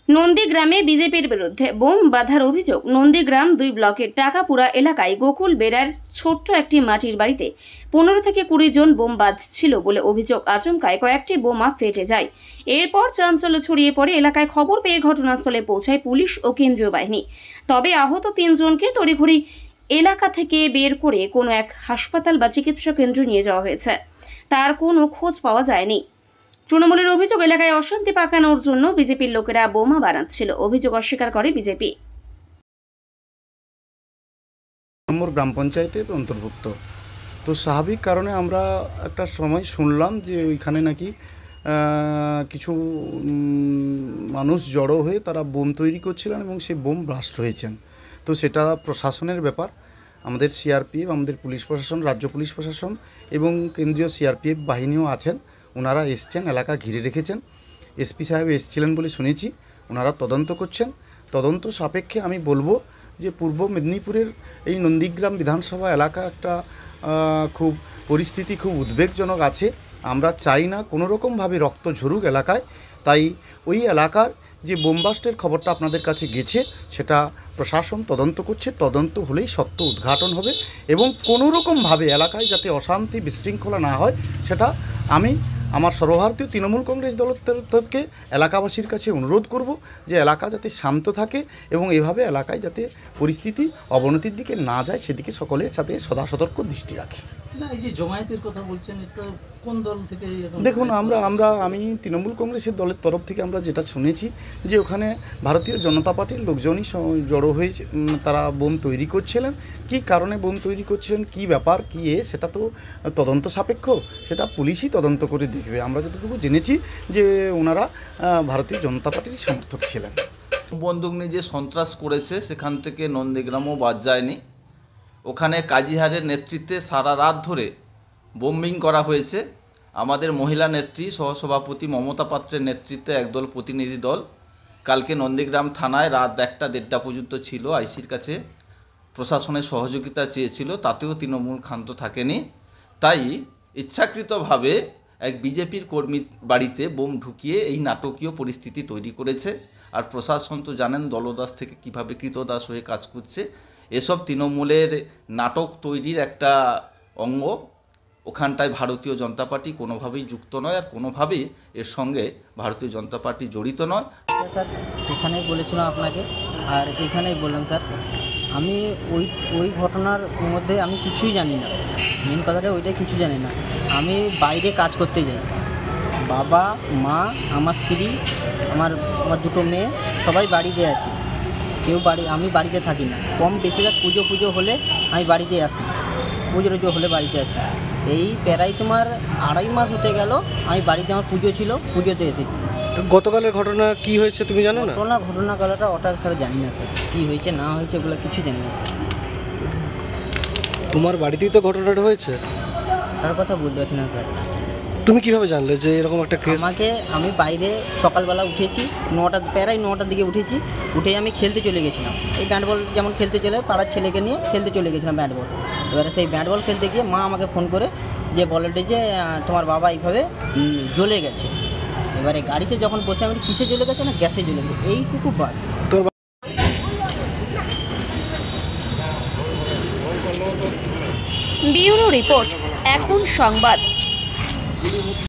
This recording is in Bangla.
নন্দীগ্রামে বিজেপির বিরুদ্ধে বোম বাঁধার অভিযোগ। নন্দীগ্রাম 2 ব্লকের টাকাপুরা এলাকায় গোকুল বেড়ার ছোট্ট একটি মাটির বাড়িতে 15 থেকে 20 জন বোম বাঁধছিল বলে অভিযোগ। আচমকায় কয়েকটি বোমা ফেটে যায়। এরপর চাঞ্চল্য ছড়িয়ে পড়ে এলাকায়। খবর পেয়ে ঘটনাস্থলে পৌঁছায় পুলিশ ও কেন্দ্রীয় বাহিনী। তবে আহত 3 জনকে তড়িঘড়ি এলাকা থেকে বের করে কোনো এক হাসপাতাল বা চিকিৎসা কেন্দ্রে নিয়ে যাওয়া হয়েছে। তার কোনো খোঁজ পাওয়া যায়নি। তৃণমূলের অভিযোগ, এলাকায় অশান্তি পাকানোর জন্য বিজেপির লোকেরা বোমা বানাচ্ছিল। অভিযোগ অস্বীকার করে বিজেপি। নম্বর গ্রাম পঞ্চায়েতের অন্তর্ভুক্ত। তো স্বাভাবিক কারণে আমরা একটা সময় শুনলাম যে ওইখানে নাকি কিছু মানুষ জড়ো হয়ে তারা বোম তৈরি করছিলেন এবং সেই বোম ব্লাস্ট হয়েছেন। তো সেটা প্রশাসনের ব্যাপার। আমাদের সিআরপিএফ, আমাদের পুলিশ প্রশাসন, রাজ্য পুলিশ প্রশাসন এবং কেন্দ্রীয় সিআরপিএফ বাহিনীও আছেন। ওনারা এসছেন, এলাকা ঘিরে রেখেছেন। এসপি সাহেব এসছিলেন বলে শুনেছি। ওনারা তদন্ত করছেন। তদন্ত সাপেক্ষে আমি বলবো যে পূর্ব মেদিনীপুরের এই নন্দীগ্রাম বিধানসভা এলাকা একটা খুব পরিস্থিতি খুব উদ্বেগজনক আছে। আমরা চাই না কোনো রকমভাবে রক্ত ঝরুক এলাকায়। তাই ওই এলাকার যে বোমবাস্টের খবরটা আপনাদের কাছে গেছে সেটা প্রশাসন তদন্ত করছে। তদন্ত হলেই সত্য উদ্ঘাটন হবে এবং কোনো রকমভাবে এলাকায় যাতে অশান্তি বিশৃঙ্খলা না হয় সেটা আমি আমার সর্বভারতীয় তৃণমূল কংগ্রেস দলের থেকে এলাকাবাসীর কাছে অনুরোধ করব যে এলাকা যাতে শান্ত থাকে এবং এভাবে এলাকায় যাতে পরিস্থিতি অবনতির দিকে না যায় সেদিকে সকলের সাথে সদা সতর্ক দৃষ্টি রাখি। এই যে জমায়েতের কথা বলছেন, এটা কোন দল থেকে? দেখুন, আমি তৃণমূল কংগ্রেসের দলের তরফ থেকে আমরা যেটা শুনেছি যে ওখানে ভারতীয় জনতা পার্টির লোকজনই জড়ো হয়ে তারা বোম তৈরি করছিলেন। কী কারণে বোম তৈরি করছিলেন, কী ব্যাপার, কী সেটা তো তদন্ত সাপেক্ষ, সেটা পুলিশই তদন্ত করে দেখবে। আমরা যতটুকু জেনেছি যে ওনারা ভারতীয় জনতা পার্টির সমর্থক ছিলেন। বন্দুক নিয়ে যে সন্ত্রাস করেছে সেখান থেকে নন্দীগ্রামও বাদ যায়নি। ওখানে কাজীহারের নেতৃত্বে সারা রাত ধরে বোম্বিং করা হয়েছে। আমাদের মহিলা নেত্রী সহসভাপতি মমতা পাত্রের নেতৃত্বে একদল প্রতিনিধি দল কালকে নন্দীগ্রাম থানায় রাত 1টা-1:30 পর্যন্ত ছিল। আইসির কাছে প্রশাসনের সহযোগিতা চেয়েছিল, তাতেও তৃণমূল ক্ষান্ত থাকেনি। তাই ইচ্ছাকৃতভাবে এক বিজেপির কর্মীর বাড়িতে বোম ঢুকিয়ে এই নাটকীয় পরিস্থিতি তৈরি করেছে। আর প্রশাসন তো জানেন দলদাস থেকে কিভাবে কৃতদাস হয়ে কাজ করছে। এসব তৃণমূলের নাটক তৈরির একটা অঙ্গ। ওখানটায় ভারতীয় জনতা পার্টি কোনোভাবেই যুক্ত নয়, আর কোনোভাবেই এর সঙ্গে ভারতীয় জনতা পার্টি জড়িত নয়। স্যার সেখানেই বলেছিলাম আপনাকে, আর এখানেই বললাম স্যার আমি ওই ঘটনার মধ্যে আমি কিছুই জানি না। মেন কথাটা ওইটাই, কিছু জানি না। আমি বাইরে কাজ করতে যাই, বাবা মা আমার স্ত্রী আমার 2টো মেয়ে সবাই বাড়িতে আছে। আমি বাড়িতে থাকি না। কম বেশিরভাগ পুজো হলে আমি বাড়িতে আসি, পুজো হলে বাড়িতে আসি। এই প্রায় তোমার 2.5 মাস হতে গেল আমি বাড়িতে, আমার পুজো ছিল, পুজোতে এসেছি। গতকালের ঘটনা কি হয়েছে তুমি জানো না? ঘটনাটা ওটা স্যার জানি না স্যার, কী হয়েছে না হয়েছে ওগুলো কিছু জানি না। তোমার বাড়িতেই তো ঘটনাটা হয়েছে? তার কথা বলতে পারছি না স্যার। তুমি কিভাবে জানলে যে এরকম একটা কেস? আমি বাইরে সকালবেলা উঠেছি, প্রায় 9টার দিকে উঠেছি। উঠে আমি খেলতে চলে গেছিলাম। এই ব্যাট বল যেমন খেলতে চলে, পাড়ার ছেলেকে নিয়ে খেলতে চলে গেছিলাম ব্যাট বল। এবারে সেই ব্যাট বল খেলতে গিয়ে মা আমাকে ফোন করে যে বলে যে তোমার বাবা এইভাবে জ্বলে গেছে। এবারে গাড়িতে যখন বসে আমি কিসে জ্বলে গেছে না গ্যাসে জ্বলে গেছে, এইটুকু বাদ। ব্যুরো রিপোর্ট, এখন সংবাদ।